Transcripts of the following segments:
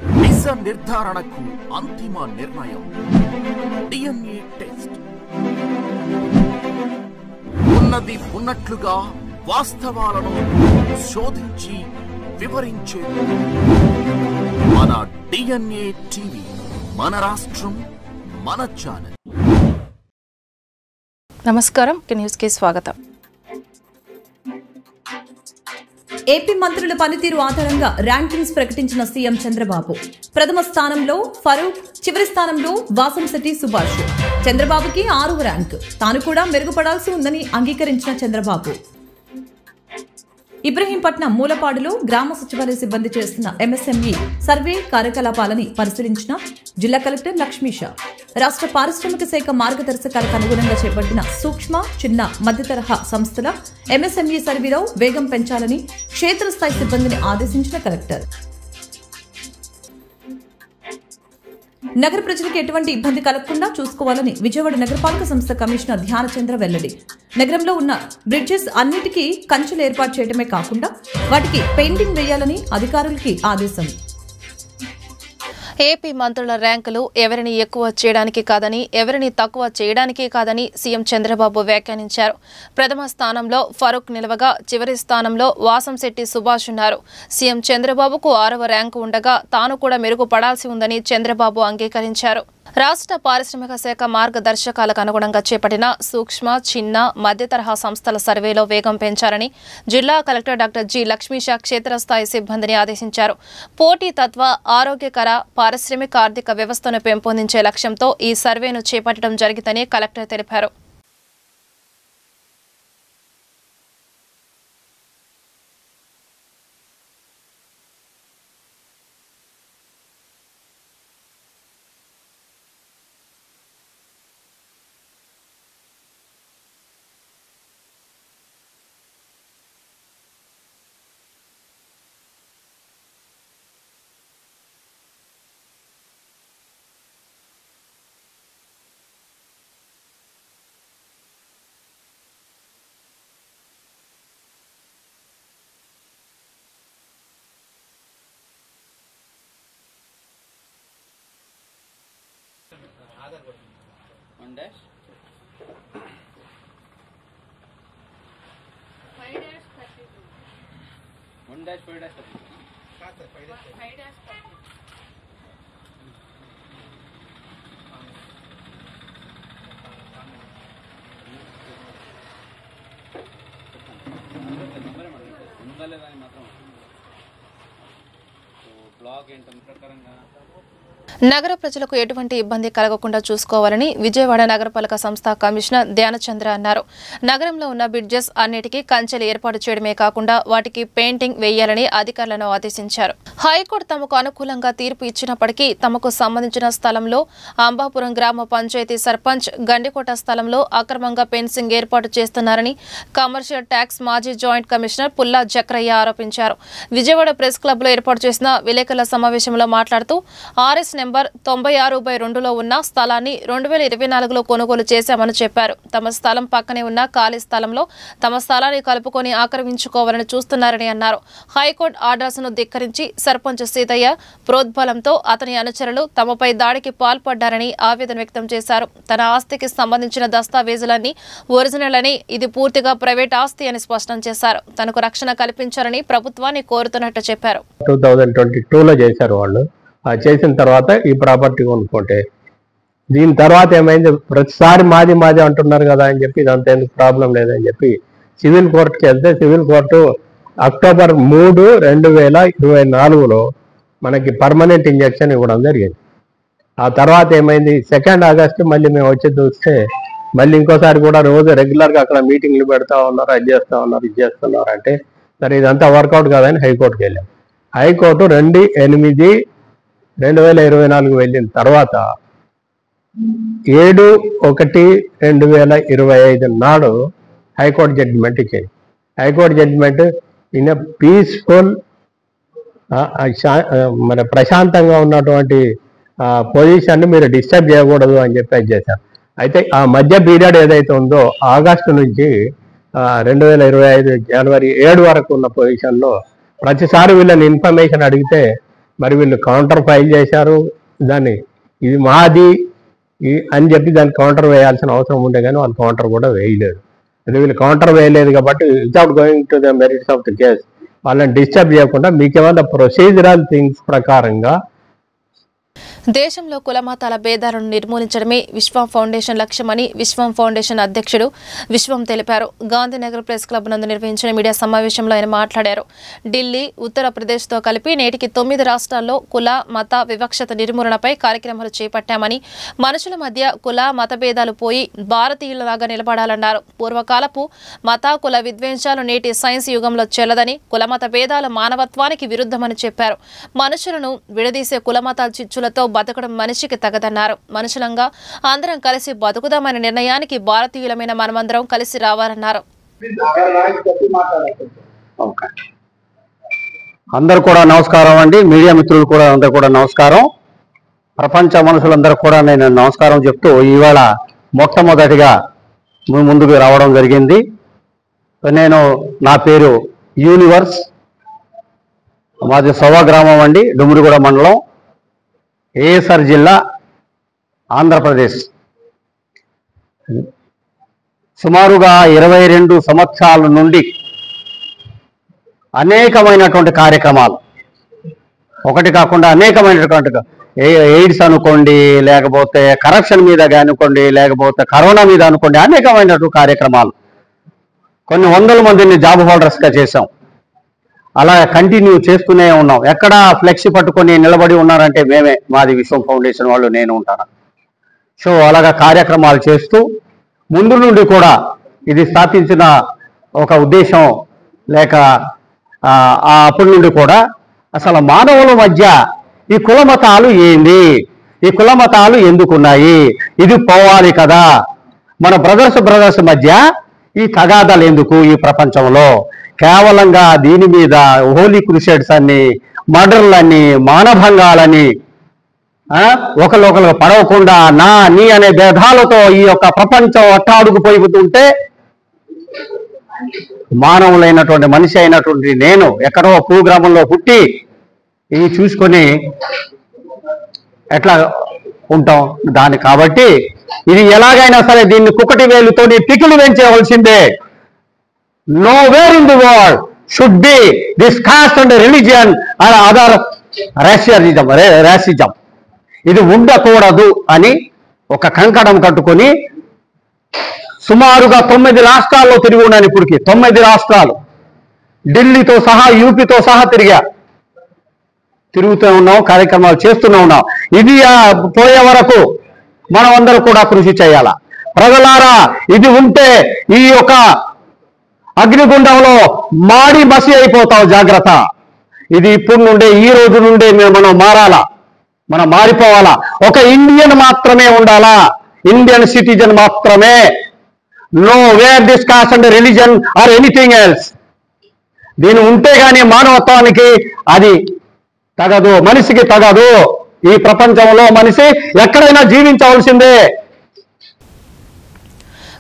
నిజ నిర్ధారణకు అంతిమ నిర్ణయం DNA టెస్ట్. ఉన్నది ఉన్నట్లుగా వాస్తవాలను శోధించి వివరించే మన DNA టీవీ, మన రాష్ట్రం, మన ఛానల్. నమస్కారం, న్యూస్ కి స్వాగతం. ఏపీ మంత్రుల పనితీరు ఆధారంగా ర్యాంకింగ్స్ ప్రకటించిన సీఎం చంద్రబాబు. ప్రథమ స్థానంలో ఫరూక్, చివరి స్థానంలో వాసంశెట్టి సుభాష్. చంద్రబాబుకి 6వ ర్యాంక్. తాను కూడా మెరుగుపడాల్సి ఉందని అంగీకరించిన చంద్రబాబు. ఇబ్రహీంపట్నం మూలపాడులో గ్రామ సచివాలయ సిబ్బంది చేస్తున్న MSME సర్వే కార్యకలాపాలని పరిశీలించిన జిల్లా కలెక్టర్ లక్ష్మీష. రాష్ట్ర పారిశ్రామిక శాఖ మార్గదర్శకాలకు అనుగుణంగా చేపట్టిన సూక్ష్మ, చిన్న, మధ్య తరహా సంస్థల MSME సర్వేలో వేగం పెంచాలని క్షేత్రస్థాయి సిబ్బందిని ఆదేశించిన కలెక్టర్. నగర ప్రజలకు ఎటువంటి ఇబ్బంది కలగకుండా చూసుకోవాలని విజయవాడ నగరపాలక సంస్థ కమిషనర్ ధ్యానచంద్ర వెల్లడి. నగరంలో ఉన్న బ్రిడ్జెస్ అన్నిటికీ కంచెలు ఏర్పాటు చేయడమే కాకుండా వాటికి పెయింటింగ్ వేయాలని అధికారులకి ఆదేశం. ఏపీ మంత్రుల ర్యాంకులు ఎవరిని ఎక్కువ చేయడానికి కాదని, ఎవరిని తక్కువ చేయడానికి కాదని సీఎం చంద్రబాబు వ్యాఖ్యానించారు. ప్రథమ స్థానంలో ఫరూక్ నిలవగా, చివరి స్థానంలో వాసంశెట్టి సుభాష్ ఉన్నారు. సీఎం చంద్రబాబుకు 6వ ర్యాంకు ఉండగా తాను కూడా మెరుగుపడాల్సి ఉందని చంద్రబాబు అంగీకరించారు. రాష్ట్ర పారిశ్రామిక శాఖ మార్గదర్శకాలకు అనుగుణంగా చేపట్టిన సూక్ష్మ, చిన్న, మధ్య తరహా సంస్థల సర్వేలో వేగం పెంచాలని జిల్లా కలెక్టర్ డాక్టర్ జి. లక్ష్మీష క్షేత్రస్థాయి సిబ్బందిని ఆదేశించారు. పోటీతత్వ, ఆరోగ్యకర పారిశ్రామిక ఆర్థిక వ్యవస్థను పెంపొందించే లక్ష్యంతో ఈ సర్వేను చేపట్టడం జరిగిందని కలెక్టర్ తెలిపారు. One dash. 5 dash 32. 1 dash 5 dash 32. 5 dash 32. Blog ఏంటంటే ప్రకారంగా నగర ప్రజలకు ఎటువంటి ఇబ్బంది కలగకుండా చూసుకోవాలని విజయవాడ నగరపాలక సంస్థ కమిషనర్ ధ్యానచంద్ర అన్నారు. నగరంలో ఉన్న బ్రిడ్జెస్ అన్నిటికీ కంచెలు ఏర్పాటు చేయడమే కాకుండా వాటికి పెయింటింగ్ వేయాలని అధికారులను ఆదేశించారు. హైకోర్టు తమకు అనుకూలంగా తీర్పు ఇచ్చినప్పటికీ తమకు సంబంధించిన స్థలంలో అంబాపురం గ్రామ పంచాయతీ సర్పంచ్ గండికోట స్థలంలో అక్రమంగా ఫెన్సింగ్ ఏర్పాటు చేస్తున్నారని కమర్షియల్ ట్యాక్స్ మాజీ జాయింట్ కమిషనర్ పుల్లా జక్రయ్య ఆరోపించారు. విజయవాడ ప్రెస్ క్లబ్ లో ఏర్పాటు చేసిన విలేకరుల సమావేశంలో మాట్లాడుతూ RS నెంబర్ 96/2లో ఉన్న స్థలాన్ని 2024లో కొనుగోలు చేశామని చెప్పారు. తమ స్థలం పక్కనే ఉన్న ఖాళీ స్థలంలో తమ స్థలాన్ని కలుపుకొని ఆక్రమించుకోవాలని చూస్తున్నారని అన్నారు. హైకోర్టు ఆర్డర్స్ ను ధిక్కరించి సర్పంచ్ సీతయ్య ప్రోద్బలంతో అతని అనుచరులు తమపై దాడికి పాల్పడ్డారని ఆవేదన వ్యక్తం చేశారు. తన ఆస్తికి సంబంధించిన దస్తావేజులన్నీ ఒరిజినల్ అని, ఇది పూర్తిగా ప్రైవేట్ ఆస్తి అని స్పష్టం చేశారు. తనకు రక్షణ కల్పించాలని ప్రభుత్వాన్ని కోరుతున్నట్టు చెప్పారు. 2022లో చేశారు వాళ్ళు. చేసిన తర్వాత ఈ ప్రాపర్టీ కొనుక్కుంటే దీని తర్వాత ఏమైంది, ప్రతిసారి మాది మాది అంటున్నారు కదా అని చెప్పి ఇదంతా ఎందుకు ప్రాబ్లం లేదని చెప్పి సివిల్ కోర్టుకి వెళ్తే సివిల్ కోర్టు అక్టోబర్ 3, 2024లో మనకి పర్మనెంట్ ఇంజక్షన్ ఇవ్వడం జరిగింది. ఆ తర్వాత ఏమైంది, 2 ఆగస్టు మళ్ళీ మేము వచ్చి చూస్తే మళ్ళీ ఇంకోసారి కూడా రోజు రెగ్యులర్గా అక్కడ మీటింగ్లు పెడతా ఉన్నారు, అది చేస్తూ ఉన్నారు, ఇది చేస్తున్నారు అంటే సరే ఇదంతా వర్కౌట్ కాదని హైకోర్టుకి వెళ్ళాం. హైకోర్టు 2/8/2024 వెళ్ళిన తర్వాత 7/1/2025 నాడు హైకోర్టు జడ్జిమెంట్ ఇచ్చింది. హైకోర్టు జడ్జిమెంట్ ఇన్ పీస్ఫుల్ మన ప్రశాంతంగా ఉన్నటువంటి పొజిషన్ని మీరు డిస్టర్బ్ చేయకూడదు అని చెప్పి చేశారు. అయితే ఆ మధ్య పీరియడ్ ఏదైతే ఉందో ఆగస్టు నుంచి 2025 జనవరి 7 వరకు ఉన్న పొజిషన్లో ప్రతిసారి వీళ్ళని ఇన్ఫర్మేషన్ అడిగితే మరి వీళ్ళు కౌంటర్ ఫైల్ చేశారు, దాన్ని ఇది మాది అని చెప్పి దాన్ని కౌంటర్ వేయాల్సిన అవసరం ఉండే కానీ వాళ్ళు కౌంటర్ కూడా వేయలేదు. అంటే వీళ్ళు కౌంటర్ వేయలేదు కాబట్టి without going to the merits of the case వాళ్ళని డిస్టర్బ్ చేయకుండా మీకేమైనా ప్రొసీజరల్ థింగ్స్ ప్రకారంగా దేశంలో కులమతాల భేదాలను నిర్మూలించడమే విశ్వం ఫౌండేషన్ లక్ష్యమని విశ్వం ఫౌండేషన్ అధ్యక్షుడు విశ్వం తెలిపారు. గాంధీనగర్ ప్రెస్ క్లబ్ నందు నిర్వహించిన మీడియా సమావేశంలో ఆయన మాట్లాడారు. ఢిల్లీ, ఉత్తరప్రదేశ్తో కలిపి నేటికి 9 రాష్ట్రాల్లో కుల మత వివక్షత నిర్మూలనపై కార్యక్రమాలు చేపట్టామని, మనుషుల మధ్య కుల మత భేదాలు పోయి భారతీయులలాగా నిలబడాలన్నారు. పూర్వకాలపు మత కుల విద్వేషాలు నేటి సైన్స్ యుగంలో చెల్లదని, కులమత భేదాలు మానవత్వానికి విరుద్ధమని చెప్పారు. మనుషులను విడదీసే కులమతాల చిచ్చులతో బతకడం మనిషికి తగదన్నారు. మనుషులంగా అందరం కలిసి బతుకుదామనే నిర్ణయానికి భారతీయులమైన మనమందరం కలిసి రావాలన్నారు. అందరూ కూడా నమస్కారం అండి. మీడియా మిత్రులు కూడా అందరూ కూడా నమస్కారం. ప్రపంచ మనుషులందరూ కూడా నేను నమస్కారం చెప్తూ ఈవేళ మొట్టమొదటిగా ముందుకు రావడం జరిగింది. నా పేరు యూనివర్స్, మాది సోవా గ్రామం అండి, డుమ్మిడిగూడ మండలం, ఏఎస్ఆర్ జిల్లా, ఆంధ్రప్రదేశ్. సుమారుగా 22 సంవత్సరాల నుండి అనేకమైనటువంటి కార్యక్రమాలు, ఒకటి కాకుండా అనేకమైనటువంటి ఎయిడ్స్ అనుకోండి, లేకపోతే కరప్షన్ మీద అనుకోండి, లేకపోతే కరోనా మీద అనుకోండి, అనేకమైనటువంటి కార్యక్రమాలు కొన్ని వందల మందిని జాబ్ హోల్డర్స్గా చేశాం. అలా కంటిన్యూ చేస్తూనే ఉన్నాం. ఎక్కడ ఫ్లెక్సీ పట్టుకొని నిలబడి ఉన్నారంటే మేమే, మాది విశ్వం ఫౌండేషన్ వాళ్ళు, నేను ఉంటాను. సో అలాగా కార్యక్రమాలు చేస్తూ ముందు నుండి కూడా ఇది స్థాపించిన ఒక ఉద్దేశం లేక అప్పటి నుండి కూడా అసలు మానవుల మధ్య ఈ కులమతాలు ఏంది, ఈ కులమతాలు ఎందుకున్నాయి, ఇది పోవాలి కదా, మన బ్రదర్స్ మధ్య ఈ తగాదాలు ఎందుకు ఈ ప్రపంచంలో, కేవలంగా దీని మీద హోలీ క్రూసేడ్స్ అని, మర్డర్లని, మానభంగాలని, ఒకరికొకరు పడవకుండా నీ అనే భేదాలతో ఈ యొక్క ప్రపంచం అట్టాడుకుపోతుంటే మానవులైనటువంటి మనిషి అయినటువంటి నేను ఎక్కడో కుగ్రామంలో పుట్టి ఇవి చూసుకొని ఎట్లా ఉంటాం దాన్ని. కాబట్టి ఇది ఎలాగైనా సరే దీన్ని కుక్కటి వేలుతో Pikili పెంచేయవలసిందే. Nowhere in the world should be this caste and religion or other racism. ఇది ఉండకూడదు అని ఒక కంకణం కట్టుకొని సుమారుగా 9 రాష్ట్రాల్లో తిరిగి ఉన్నాను. ఇప్పటికి 9 రాష్ట్రాలు, ఢిల్లీతో సహా, యూపీతో సహా తిరుగుతూ ఉన్నాం, కార్యక్రమాలు చేస్తూనే ఉన్నాం. ఇది పోయే వరకు మనం అందరూ కూడా కృషి చేయాలా. ప్రజలారా, ఇది ఉంటే ఈ యొక్క అగ్నిగుండంలో మాడి మసి అయిపోతావు, జాగ్రత్త. ఇది ఇప్పుడు నుండే, ఈ రోజు నుండే మనం మారాలా, మనం మారిపోవాలా. ఒక ఇండియన్ మాత్రమే ఉండాలా, ఇండియన్ సిటిజన్ మాత్రమే. Know where this cost and religion or anything else. దీని ఉంటే గానీ మానవత్వానికి అది తగదు, మనిషికి తగదు. ఈ ప్రపంచంలో మనిషి ఎక్కడైనా జీవించవలసిందే.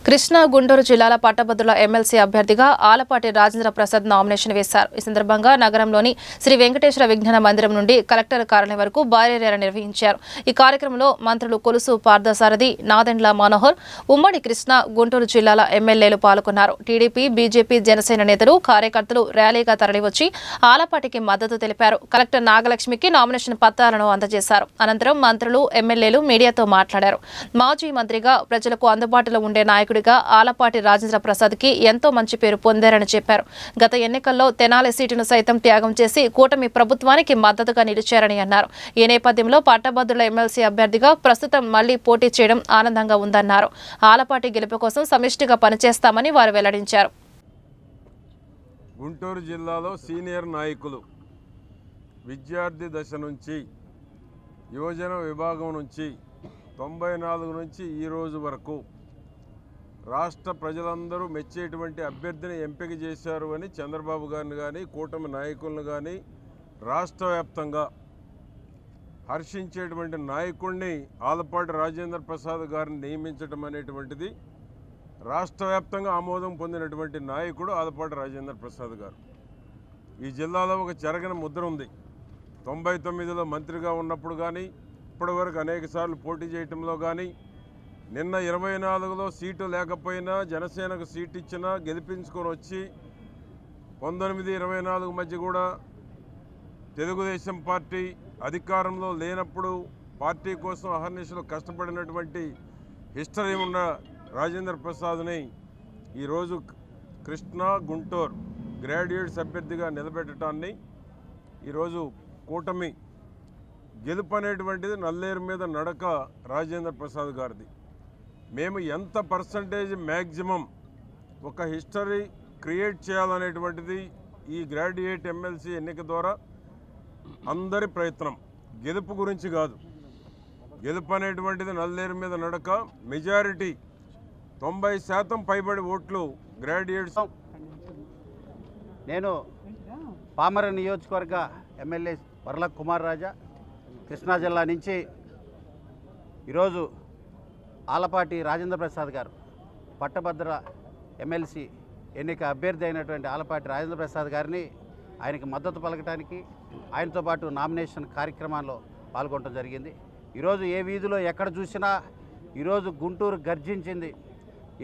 కృష్ణా, గుంటూరు జిల్లాల పట్టభద్రుల ఎమ్మెల్సీ అభ్యర్థిగా ఆలపాటి రాజేంద్ర ప్రసాద్ నామినేషన్ వేశారు. ఈ సందర్భంగా నగరంలోని శ్రీ వెంకటేశ్వర విజ్ఞాన మందిరం నుండి కలెక్టర్ కార్యాలయం వరకు భారీ ర్యాలీ నిర్వహించారు. ఈ కార్యక్రమంలో మంత్రులు కొలుసు పార్థసారథి, నాదెండ్ల మనోహర్, ఉమ్మడి కృష్ణా, గుంటూరు జిల్లాల ఎమ్మెల్యేలు పాల్గొన్నారు. టీడీపీ, బీజేపీ, జనసేన నేతలు, కార్యకర్తలు ర్యాలీగా తరలివచ్చి ఆలపాటికి మద్దతు తెలిపారు. కలెక్టర్ నాగలక్ష్మికి నామినేషన్ పత్రాలను అందజేశారు. అనంతరం మంత్రులు, ఎమ్మెల్యేలు మీడియాతో మాట్లాడారు. మాజీ మంత్రిగా ప్రజలకు అందుబాటులో ఉండే నాయకుడిగా ఆలపాటి రాజేంద్ర ప్రసాద్ కి ఎంతో మంచి పేరు పొందారని చెప్పారు. గత ఎన్నికల్లో తెనాలి సీటును సైతం త్యాగం చేసి కూటమి ప్రభుత్వానికి మద్దతుగా నిలిచారని అన్నారు. ఈ నేపథ్యంలో పట్టభద్రుల ఎమ్మెల్సీ అభ్యర్థిగా ప్రస్తుతం మళ్లీ పోటీ చేయడం ఆనందంగా ఉందన్నారు. ఆలపాటి గెలుపు కోసం సమిష్టిగా పనిచేస్తామని వారు వెల్లడించారు. గుంటూరు జిల్లాలో సీనియర్ నాయకులు విద్యార్థి దశ నుంచి, యువజన విభాగం నుంచి 94 నుంచి ఈ రోజు వరకు రాష్ట్ర ప్రజలందరూ మెచ్చేటువంటి అభ్యర్థిని ఎంపిక చేశారు అని చంద్రబాబు గారిని కానీ, కూటమి నాయకులను కానీ, రాష్ట్ర వ్యాప్తంగా హర్షించేటువంటి నాయకుడిని ఆలపాటి రాజేంద్ర ప్రసాద్ గారిని నియమించడం అనేటువంటిది రాష్ట్ర వ్యాప్తంగా ఆమోదం పొందినటువంటి నాయకుడు ఆలపాటి రాజేంద్ర ప్రసాద్ గారు. ఈ జిల్లాలో ఒక చెరగని ముద్ర ఉంది. 99లో మంత్రిగా ఉన్నప్పుడు కానీ ఇప్పటివరకు అనేకసార్లు పోటీ చేయటంలో కానీ నిన్న 24లో సీటు లేకపోయినా జనసేనకు సీటు ఇచ్చినా గెలిపించుకొని వచ్చి 19-24 మధ్య కూడా తెలుగుదేశం పార్టీ అధికారంలో లేనప్పుడు పార్టీ కోసం అహర్నిశలు కష్టపడినటువంటి హిస్టరీ ఉన్న రాజేంద్ర ప్రసాద్ని ఈరోజు కృష్ణా గుంటూరు గ్రాడ్యుయేట్స్ అభ్యర్థిగా నిలబెట్టడాన్ని ఈరోజు కూటమి గెలుపు అనేటువంటిది నల్లేరు మీద నడక రాజేంద్ర ప్రసాద్ గారిది. మేము ఎంత పర్సంటేజ్ మ్యాక్సిమం ఒక హిస్టరీ క్రియేట్ చేయాలనేటువంటిది ఈ గ్రాడ్యుయేట్ ఎమ్మెల్సీ ఎన్నిక ద్వారా అందరి ప్రయత్నం. గెలుపు గురించి కాదు, గెలుపు అనేటువంటిది నల్లేరు మీద నడక. మెజారిటీ 90% పైబడి ఓట్లు గ్రాడ్యుయేట్స్. నేను పామర నియోజకవర్గ ఎమ్మెల్యే వర్ల కుమార్ రాజా కృష్ణా జిల్లా నుంచి ఈరోజు ఆలపాటి రాజేంద్ర ప్రసాద్ గారు పట్టభద్ర ఎమ్మెల్సీ ఎన్నిక అభ్యర్థి అయినటువంటి ఆలపాటి రాజేంద్ర ప్రసాద్ గారిని ఆయనకి మద్దతు పలకటానికి ఆయనతో పాటు నామినేషన్ కార్యక్రమాల్లో పాల్గొనడం జరిగింది. ఈరోజు ఏ వీధిలో ఎక్కడ చూసినా ఈరోజు గుంటూరు గర్జించింది.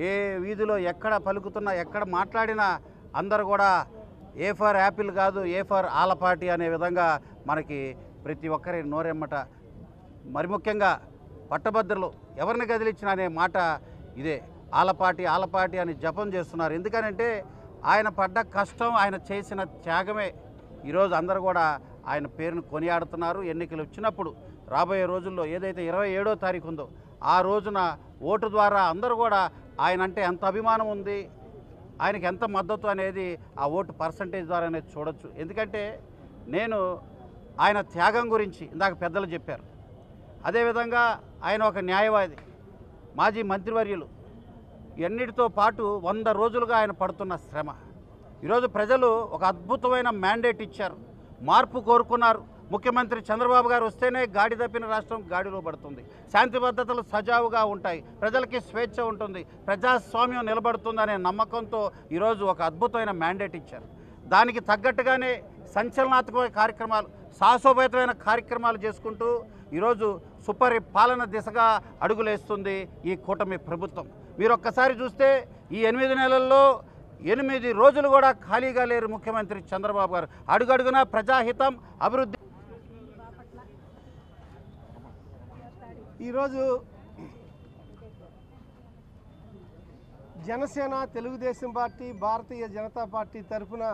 ఏ వీధిలో ఎక్కడ పలుకుతున్నా ఎక్కడ మాట్లాడినా అందరూ కూడా ఏ ఫర్ యాపిల్ కాదు ఏ ఫర్ ఆలపాటి అనే విధంగా మనకి ప్రతి ఒక్కరి నోరెమ్మట. మరి ముఖ్యంగా పట్టభద్రులు ఎవరిని కదిలించిన అనే మాట ఇదే, ఆలపాటి ఆలపాటి అని జపం చేస్తున్నారు. ఎందుకనంటే ఆయన పడ్డ కష్టం, ఆయన చేసిన త్యాగమే ఈరోజు అందరూ కూడా ఆయన పేరును కొనియాడుతున్నారు. ఎన్నికలు వచ్చినప్పుడు రాబోయే రోజుల్లో ఏదైతే 27వ తారీఖు ఉందో ఆ రోజున ఓటు ద్వారా అందరూ కూడా ఆయన అంటే ఎంత అభిమానం ఉంది, ఆయనకి ఎంత మద్దతు అనేది ఆ ఓటు పర్సంటేజ్ ద్వారానే చూడొచ్చు. ఎందుకంటే నేను ఆయన త్యాగం గురించి ఇందాక పెద్దలు చెప్పారు. అదేవిధంగా ఆయన ఒక న్యాయవాది, మాజీ మంత్రివర్యులు, ఎన్నిటితో పాటు 100 రోజులుగా ఆయన పడుతున్న శ్రమ. ఈరోజు ప్రజలు ఒక అద్భుతమైన మ్యాండేట్ ఇచ్చారు, మార్పు కోరుకున్నారు. ముఖ్యమంత్రి చంద్రబాబు గారు వస్తేనే గాడి తప్పిన రాష్ట్రం గాడిలో పడుతుంది, శాంతి భద్రతలు సజావుగా ఉంటాయి, ప్రజలకి స్వేచ్ఛ ఉంటుంది, ప్రజాస్వామ్యం నిలబడుతుందనే నమ్మకంతో ఈరోజు ఒక అద్భుతమైన మ్యాండేట్ ఇచ్చారు. దానికి తగ్గట్టుగానే సంచలనాత్మక కార్యక్రమాలు, సాహసోపేతమైన కార్యక్రమాలు చేసుకుంటూ ఈరోజు సుపరిపాలన దిశగా అడుగులేస్తుంది ఈ కూటమి ప్రభుత్వం. మీరు ఒక్కసారి చూస్తే ఈ 8 నెలల్లో 8 రోజులు కూడా ఖాళీగా లేరు ముఖ్యమంత్రి చంద్రబాబు గారు. అడుగడుగునా ప్రజాహితం, అభివృద్ధి. ఈరోజు జనసేన, తెలుగుదేశం పార్టీ, భారతీయ జనతా పార్టీ తరఫున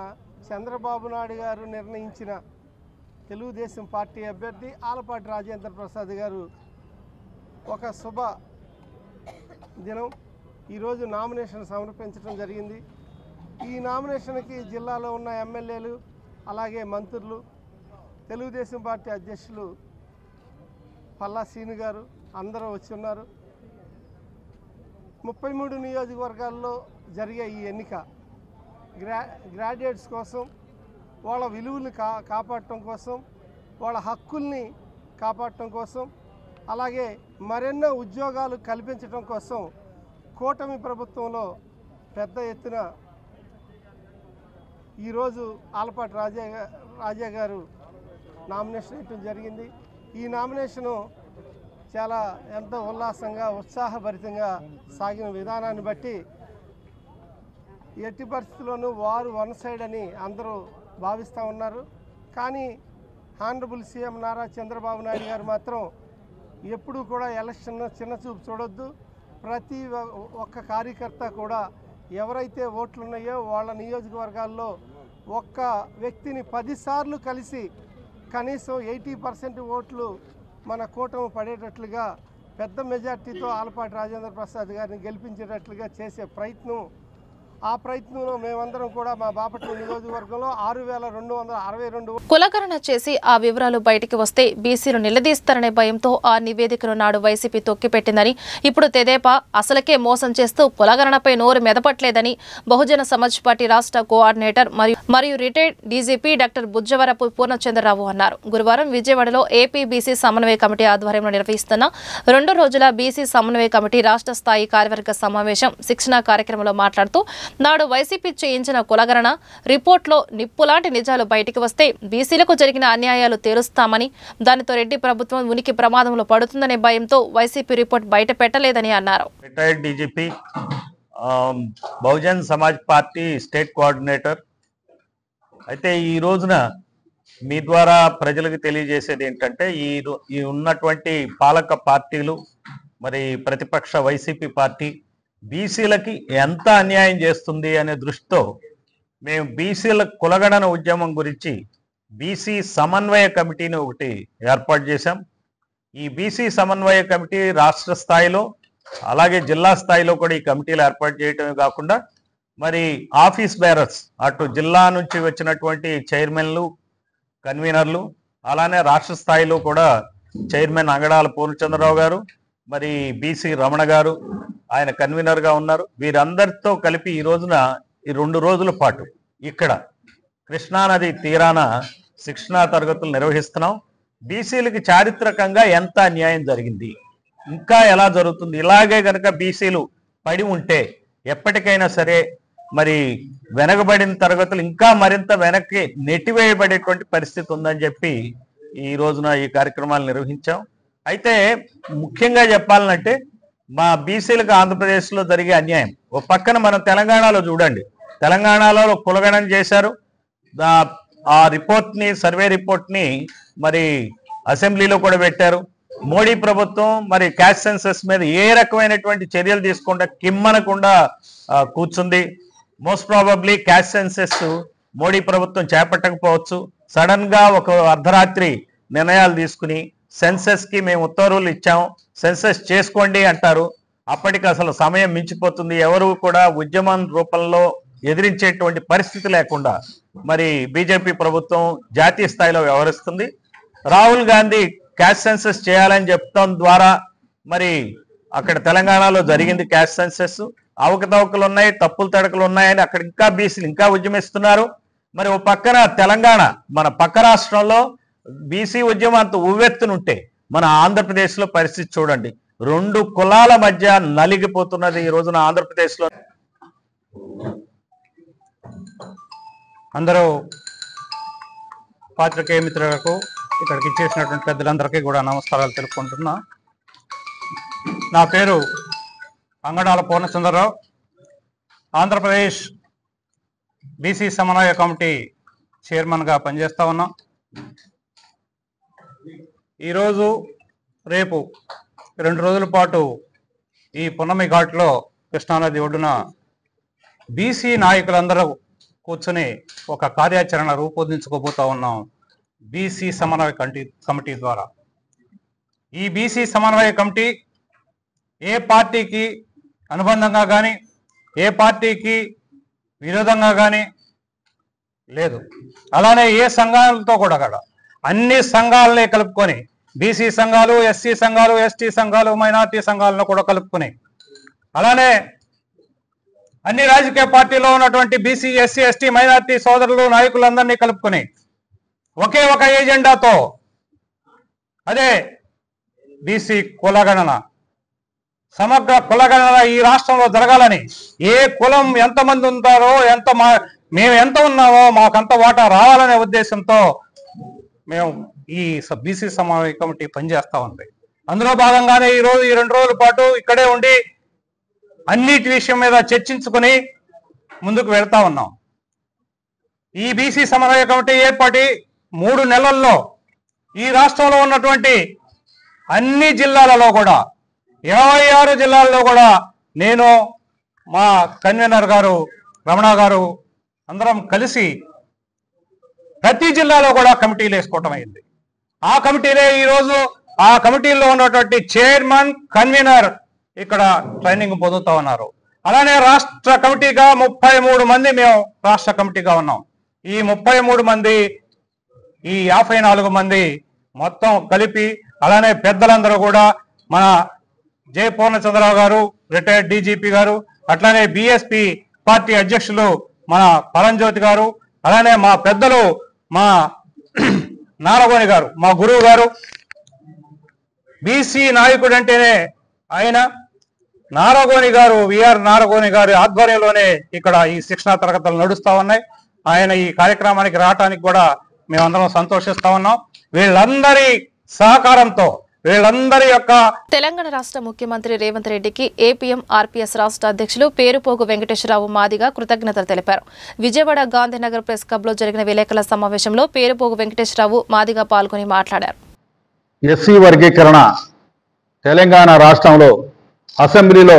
చంద్రబాబు నాయుడు గారు నిర్ణయించిన తెలుగుదేశం పార్టీ అభ్యర్థి ఆలపాటి రాజేంద్ర ప్రసాద్ గారు ఒక శుభ దినం ఈరోజు నామినేషన్ సమర్పించడం జరిగింది. ఈ నామినేషన్కి జిల్లాలో ఉన్న ఎమ్మెల్యేలు, అలాగే మంత్రులు, తెలుగుదేశం పార్టీ అధ్యక్షులు పల్లా శ్రీను గారు అందరూ వచ్చి ఉన్నారు. 33 నియోజకవర్గాల్లో జరిగే ఈ ఎన్నిక గ్రాడ్యుయేట్స్ కోసం, వాళ్ళ విలువల్ని కాపాడటం కోసం, వాళ్ళ హక్కుల్ని కాపాడటం కోసం, అలాగే మరెన్నో ఉద్యోగాలు కల్పించడం కోసం కూటమి ప్రభుత్వంలో పెద్ద ఎత్తున ఈరోజు ఆలపాటి రాజా గారు నామినేషన్ వేయటం జరిగింది. ఈ నామినేషను చాలా ఎంతో ఉల్లాసంగా, ఉత్సాహభరితంగా సాగిన విధానాన్ని బట్టి ఎట్టి పరిస్థితుల్లోనూ వారు వన్ సైడ్ అని అందరూ భావిస్తూ ఉన్నారు. కానీ హానరబుల్ సీఎం నారా చంద్రబాబు నాయుడు గారు మాత్రం ఎప్పుడూ కూడా ఎలక్షన్ చిన్న చూపు చూడొద్దు. ప్రతి ఒక్క కార్యకర్త కూడా ఎవరైతే ఓట్లు ఉన్నాయో వాళ్ళ నియోజకవర్గాల్లో ఒక్క వ్యక్తిని 10 సార్లు కలిసి కనీసం 80% ఓట్లు మన కూటమి పడేటట్లుగా పెద్ద మెజార్టీతో ఆలపాటి రాజేంద్ర ప్రసాద్ గారిని గెలిపించేటట్లుగా చేసే ప్రయత్నం, ఆ ప్రయత్నంలో మేమందరం కూడా మా బాపట్ల నియోజకవర్గంలో 6,262 కులగణన చేసి ఆ వివరాలు బయటికి వస్తే బీసీలు నిలదీస్తారనే భయంతో ఆ నివేదికను నాడు వైసీపీ తొక్కిపెట్టిందని, ఇప్పుడు తెదేపా అసలుకే మోసం చేస్తూ కులగణనపై నోరు మెదపట్లేదని బహుజన సమాజ్ పార్టీ రాష్ట్ర కోఆర్డినేటర్ మరియు retired DGP doctor Bujjavarapu Purnachandrarao అన్నారు. గురువారం విజయవాడలో ఏపీ బీసీ సమన్వయ కమిటీ ఆధ్వర్యంలో నిర్వహిస్తున్న 2 రోజుల బీసీ సమన్వయ కమిటీ రాష్ట్ర స్థాయి కార్యవర్గ సమావేశం శిక్షణా కార్యక్రమంలో మాట్లాడుతూ నాడు వైసీపీ చేయించిన కులగణన రిపోర్ట్లో నిప్పులాంటి నిజాలు బయటికి వస్తే బీసీలకు జరిగిన అన్యాయాలు తేలుస్తామని, దానితో రెడ్డి ప్రభుత్వం ఉనికి ప్రమాదంలో పడుతుందనే భయంతో వైసీపీ రిపోర్ట్ బయట పెట్టలేదని అన్నారు. Retired DGP, Bahujan Samaj party state coordinator. అయితే ఈ రోజున మీ ద్వారా ప్రజలకు తెలియజేసేది ఏంటంటే ఈ ఉన్నటువంటి పాలక పార్టీలు, మరి ప్రతిపక్ష వైసీపీ పార్టీ బీసీలకి ఎంత అన్యాయం చేస్తుంది అనే దృష్టితో మేము బీసీల కులగణన ఉద్యమం గురించి బీసీ సమన్వయ కమిటీని ఒకటి ఏర్పాటు చేశాం. ఈ బీసీ సమన్వయ కమిటీ రాష్ట్ర స్థాయిలో అలాగే జిల్లా స్థాయిలో కూడా ఈ కమిటీలు ఏర్పాటు చేయటమే కాకుండా మరి ఆఫీస్ బేరర్స్, అటు జిల్లా నుంచి వచ్చినటువంటి చైర్మన్లు, కన్వీనర్లు, అలానే రాష్ట్ర స్థాయిలో కూడా చైర్మన్ అంగడాల పూర్ణచంద్రరావు గారు, మరి బీసీ రమణ గారు ఆయన కన్వీనర్గా ఉన్నారు. వీరందరితో కలిపి ఈ రోజున ఈ 2 రోజుల పాటు ఇక్కడ కృష్ణానది తీరాన శిక్షణా తరగతులు నిర్వహిస్తున్నాం. బీసీలకి చారిత్రకంగా ఎంత అన్యాయం జరిగింది, ఇంకా ఎలా జరుగుతుంది, ఇలాగే కనుక బీసీలు పడి ఉంటే ఎప్పటికైనా సరే మరి వెనకబడిన తరగతులు ఇంకా మరింత వెనక్కి నెట్టివేయబడేటువంటి పరిస్థితి ఉందని చెప్పి ఈ రోజున ఈ కార్యక్రమాలు నిర్వహించాం. అయితే ముఖ్యంగా చెప్పాలంటే మా బీసీలకు ఆంధ్రప్రదేశ్లో జరిగే అన్యాయం ఓ పక్కన మనం తెలంగాణలో చూడండి, తెలంగాణలో కులగణన చేశారు. ఆ రిపోర్ట్ని, సర్వే రిపోర్ట్ని మరి అసెంబ్లీలో కూడా పెట్టారు. మోడీ ప్రభుత్వం మరి క్యాస్ట్ సెన్సస్ మీద ఏ రకమైనటువంటి చర్యలు తీసుకుంటే కిమ్మనకుండా కూర్చుంది. Most probably caste senses Modi ప్రభుత్వం చేపట్టకపోవచ్చు. సడన్ గా ఒక అర్ధరాత్రి నిర్ణయాలు తీసుకుని సెన్సెస్ కి మేము ఉత్తర్వులు ఇచ్చాం, సెన్సెస్ చేసుకోండి అంటారు. అప్పటికి అసలు సమయం మించిపోతుంది. ఎవరు కూడా ఉద్యమం రూపంలో ఎదిరించేటువంటి పరిస్థితి లేకుండా మరి బీజేపీ ప్రభుత్వం జాతీయ స్థాయిలో వ్యవహరిస్తుంది. రాహుల్ గాంధీ క్యాస్ట్ సెన్సెస్ చేయాలని చెప్పడం ద్వారా మరి అక్కడ తెలంగాణలో జరిగింది క్యాస్ట్ సెన్సెస్. అవకతవకలు ఉన్నాయి, తప్పులు తడకలు ఉన్నాయని అక్కడ ఇంకా బీసీలు ఇంకా ఉద్యమిస్తున్నారు. మరి ఓ పక్కన తెలంగాణ మన పక్క రాష్ట్రంలో బీసీ ఉద్యమం అంత ఉవ్వెత్తునుంటే మన ఆంధ్రప్రదేశ్లో పరిస్థితి చూడండి. 2 కులాల మధ్య నలిగిపోతున్నది ఈ రోజున ఆంధ్రప్రదేశ్లో. అందరూ పాత్రికేయ మిత్రులకు, ఇక్కడికి ఇచ్చేసినటువంటి పెద్దలందరికీ కూడా నమస్కారాలు తెలుపుకుంటున్నా. నా పేరు అంగడాల పూర్ణచంద్రరావు. ఆంధ్రప్రదేశ్ బీసీ సమన్వయ కమిటీ చైర్మన్గా పనిచేస్తూ ఉన్నాం. ఈరోజు రేపు 2 రోజుల పాటు ఈ పున్నమి ఘాట్లో కృష్ణానది ఒడ్డున బీసీ నాయకులందరూ కూర్చొని ఒక కార్యాచరణ రూపొందించుకోబోతూ ఉన్నాం బీసీ సమన్వయ కమిటీ ద్వారా. ఈ బీసీ సమన్వయ కమిటీ ఏ పార్టీకి అనుబంధంగా కానీ ఏ పార్టీకి విరోధంగా కానీ లేదు. అలానే ఏ సంఘాలతో కూడా అన్ని సంఘాలనే కలుపుకొని, బీసీ సంఘాలు, ఎస్సీ సంఘాలు, ఎస్టీ సంఘాలు, మైనార్టీ సంఘాలను కూడా కలుపుకొని, అలానే అన్ని రాజకీయ పార్టీలో ఉన్నటువంటి బీసీ, ఎస్సీ, ఎస్టీ, మైనార్టీ సోదరులు, నాయకులందరినీ కలుపుకొని ఒకే ఒక ఏజెండాతో, అదే బీసీ కులగణన, సమగ్ర కులగణన ఈ రాష్ట్రంలో జరగాలని. ఏ కులం ఎంతమంది ఉంటారో, మేము ఎంత ఉన్నామో మాకంత వాటా రావాలనే ఉద్దేశంతో మేము ఈ బీసీ సమన్వయ కమిటీ పనిచేస్తూ ఉంది. అందులో భాగంగానే ఈ 2 రోజుల పాటు ఇక్కడే ఉండి అన్నిటి విషయం మీద చర్చించుకుని ముందుకు వెళ్తా ఉన్నాం. ఈ బీసీ సమన్వయ కమిటీ ఏర్పాటి 3 నెలల్లో ఈ రాష్ట్రంలో ఉన్నటువంటి అన్ని జిల్లాలలో కూడా 26 జిల్లాల్లో కూడా నేను, మా కన్వీనర్ గారు రమణ గారు అందరం కలిసి ప్రతి జిల్లాలో కూడా కమిటీలు వేసుకోవటం అయింది. ఆ కమిటీలే ఈరోజు ఆ కమిటీల్లో ఉన్నటువంటి చైర్మన్, కన్వీనర్ ఇక్కడ ట్రైనింగ్ పొందుతూ ఉన్నారు. అలానే రాష్ట్ర కమిటీగా 33 మంది మేము రాష్ట్ర కమిటీగా ఉన్నాం. ఈ 33 మంది, ఈ 54 మంది మొత్తం కలిపి, అలానే పెద్దలందరూ కూడా మన జే పూర్ణచంద్రరావు గారు, రిటైర్డ్ డీజీపీ గారు, అట్లానే బీఎస్పీ పార్టీ అధ్యక్షులు మన పరంజ్యోతి గారు, అలానే మా పెద్దలు మా నారగోని గారు, మా గురువు గారు. బీసీ నాయకుడు అంటేనే ఆయన నారగోని గారు విఆర్ నారగోని గారి ఆధ్వర్యంలోనే ఇక్కడ ఈ శిక్షణా తరగతులు నడుస్తా ఉన్నాయి. ఆయన ఈ కార్యక్రమానికి రావడానికి కూడా మేమందరం సంతోషిస్తా ఉన్నాం. వీళ్ళందరి సహకారంతో వీళ్ళందరి యొక్క తెలంగాణ రాష్ట్ర ముఖ్యమంత్రి రేవంత్ రెడ్డికి ఏపీఎం ఆర్పీఎస్ రాష్ట్ర అధ్యక్షులు పేరుపోగు వెంకటేశ్వరరావు మాదిగా కృతజ్ఞతలు తెలిపారు. విజయవాడ గాంధీనగర్ ప్రెస్ క్లబ్లో జరిగిన విలేకరుల సమావేశంలో పేరుపోగు వెంకటేశ్వరరావు మాదిగా పాల్గొని మాట్లాడారు. ఎస్సీ వర్గీకరణ తెలంగాణ రాష్ట్రంలో అసెంబ్లీలో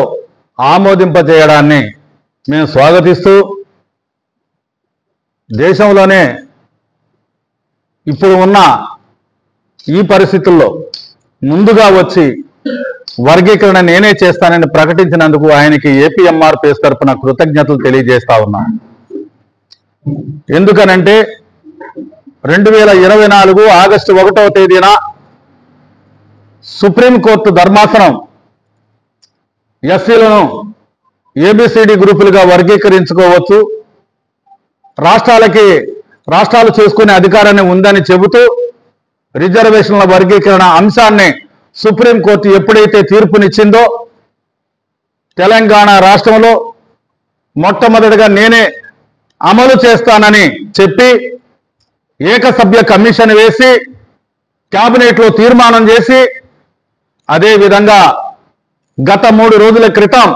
ఆమోదింపజేయడాన్ని మేము స్వాగతిస్తూ దేశంలోనే ఇప్పుడు ఉన్న ఈ పరిస్థితుల్లో ముందుగా వచ్చి వర్గీకరణ నేనే చేస్తానని ప్రకటించినందుకు ఆయనకి ఏపీఎంఆర్పీఎస్ తరఫున కృతజ్ఞతలు తెలియజేస్తా ఉన్నాం. ఎందుకనంటే 2024 ఆగస్టు 1వ తేదీన సుప్రీంకోర్టు ధర్మాసనం ఎస్సీలను ఏబిసిడి గ్రూపులుగా వర్గీకరించుకోవచ్చు, రాష్ట్రాలు చేసుకునే అధికారాన్ని ఉందని చెబుతూ రిజర్వేషన్ల వర్గీకరణ అంశాన్ని సుప్రీంకోర్టు ఎప్పుడైతే తీర్పునిచ్చిందో తెలంగాణ రాష్ట్రంలో మొట్టమొదటిగా నేనే అమలు చేస్తానని చెప్పి ఏకసభ్య కమిషన్ వేసి కేబినెట్లో తీర్మానం చేసి అదేవిధంగా గత 3 రోజుల క్రితం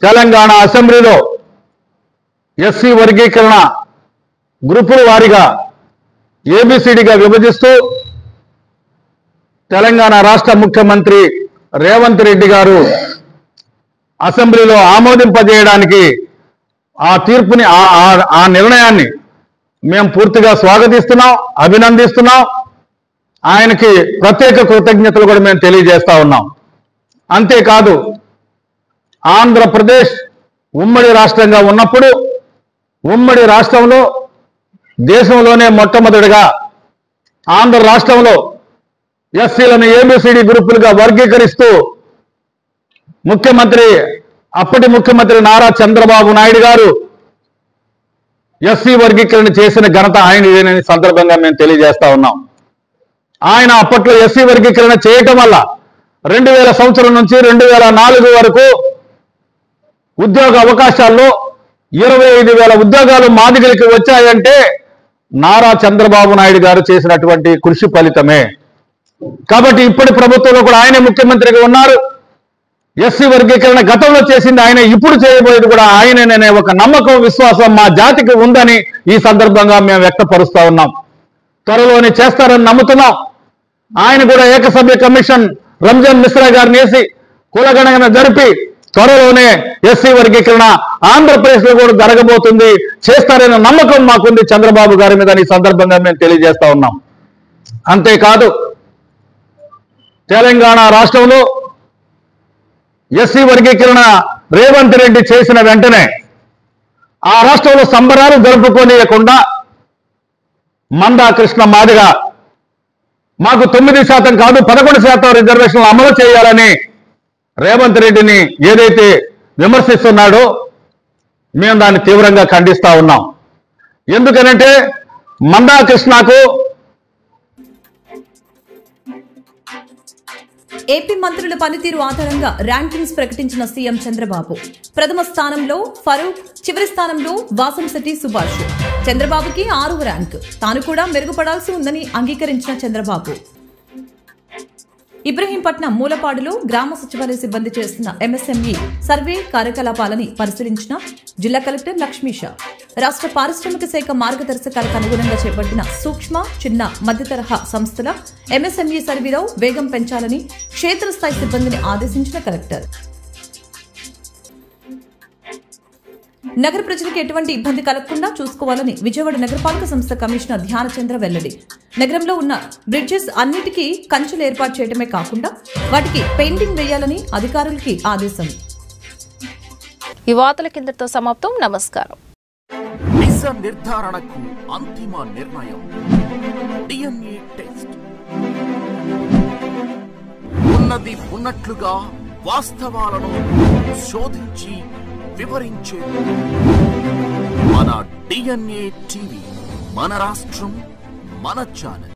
తెలంగాణ అసెంబ్లీలో ఎస్సీ వర్గీకరణ గ్రూపుల వారీగా ఏబిసిడిగా విభజిస్తూ తెలంగాణ రాష్ట్ర ముఖ్యమంత్రి రేవంత్ రెడ్డి గారు అసెంబ్లీలో ఆమోదింపజేయడానికి ఆ తీర్పుని ఆ నిర్ణయాన్ని మేము పూర్తిగా స్వాగతిస్తున్నాం, అభినందిస్తున్నాం. ఆయనకి ప్రత్యేక కృతజ్ఞతలు కూడా మేము తెలియజేస్తా ఉన్నాం. అంతేకాదు ఆంధ్రప్రదేశ్ ఉమ్మడి రాష్ట్రంగా ఉన్నప్పుడు ఉమ్మడి రాష్ట్రంలో దేశంలోనే మొట్టమొదటిగా ఆంధ్ర రాష్ట్రంలో ఎస్సీలను ఏబిసిడి గ్రూపులుగా వర్గీకరిస్తూ అప్పటి ముఖ్యమంత్రి నారా చంద్రబాబు నాయుడు గారు ఎస్సీ వర్గీకరణ చేసిన ఘనత ఆయనదేనని సందర్భంగా మేము తెలియజేస్తా ఉన్నాం. ఆయన అప్పట్లో ఎస్సీ వర్గీకరణ చేయటం వల్ల 2000 సంవత్సరం నుంచి 2004 వరకు ఉద్యోగ అవకాశాల్లో 25,000 ఉద్యోగాలు మాదిగలకి వచ్చాయంటే నారా చంద్రబాబు నాయుడు గారు చేసినటువంటి కృషి ఫలితమే. కాబట్టి ఇప్పటి ప్రభుత్వంలో కూడా ఆయనే ముఖ్యమంత్రిగా ఉన్నారు. ఎస్సీ వర్గీకరణ గతంలో చేసింది ఆయన, ఇప్పుడు చేయబోయేది కూడా ఆయననే ఒక నమ్మకం, విశ్వాసం మా జాతికి ఉందని ఈ సందర్భంగా మేము వ్యక్తపరుస్తా ఉన్నాం. త్వరలోనే చేస్తారని నమ్ముతున్నాం. ఆయన కూడా ఏకసభ్య కమిషన్ రంజాన్ మిశ్రా గారిని వేసి కులగణన జరిపి త్వరలోనే ఎస్సీ వర్గీకరణ ఆంధ్రప్రదేశ్ లో కూడా జరగబోతుంది, చేస్తారనే నమ్మకం మాకుంది చంద్రబాబు గారి మీద ఈ సందర్భంగా మేము తెలియజేస్తా ఉన్నాం. అంతేకాదు తెలంగాణ రాష్ట్రంలో ఎస్సీ వర్గీకరణ రేవంత్ రెడ్డి చేసిన వెంటనే ఆ రాష్ట్రంలో సంబరాలు జరుపుకోనియకుండా మందా కృష్ణ మాదిగా మాకు 9% కాదు 11% రిజర్వేషన్లు అమలు చేయాలని రేవంత్ రెడ్డిని ఏదైతే విమర్శిస్తున్నాడో మేము దాన్ని తీవ్రంగా ఖండిస్తా ఉన్నాం. ఎందుకనంటే మందా కృష్ణకు ఏపీ మంత్రుల పనితీరు ఆధారంగా ర్యాంకింగ్స్ ప్రకటించిన సీఎం చంద్రబాబు. ప్రథమ స్థానంలో ఫరూక్, చివరి స్థానంలో వాసంశెట్టి సుభాష్. చంద్రబాబుకి 6వ ర్యాంక్. తాను కూడా మెరుగుపడాల్సి ఉందని అంగీకరించిన చంద్రబాబు. ఇబ్రహీంపట్నం మూలపాడులో గ్రామ సచివాలయ సిబ్బంది చేస్తున్న ఎంఎస్ఎంఈ సర్వే కార్యకలాపాలని పరిశీలించిన జిల్లా కలెక్టర్ లక్ష్మీష. రాష్ట్ర పారిశ్రామిక శాఖ మార్గదర్శకాలకు అనుగుణంగా చేపట్టిన సూక్ష్మ, చిన్న, మధ్య తరహా సంస్థల ఎంఎస్ఎంఈ సర్వేలో వేగం పెంచాలని క్షేత్రస్థాయి సిబ్బందిని ఆదేశించిన కలెక్టర్. నగర ప్రజలకు ఎటువంటి ఇబ్బంది కలగకుండా చూసుకోవాలని విజయవాడ నగరపాలక సంస్థ కమిషనర్ ధ్యానచంద్ర వెల్లడి. నగరంలో ఉన్న బ్రిడ్జెస్ అన్నిటికీ కంచెలు ఏర్పాటు చేయడమే కాకుండా వాటికి పెయింటింగ్ వేయాలని అధికారులకి ఆదేశం. ఈ వార్తల కిందతో సమాప్తం. నమస్కారం. నిజ నిర్ధారణకు అంతిమ నిర్ణయం డిఎన్ఏ టెస్ట్. ఉన్నది ఉన్నట్లుగా వాస్తవాలను శోధించి వివరించే మన డిఎన్ఏ టీవీ, మన రాష్ట్రం, మన ఛానల్.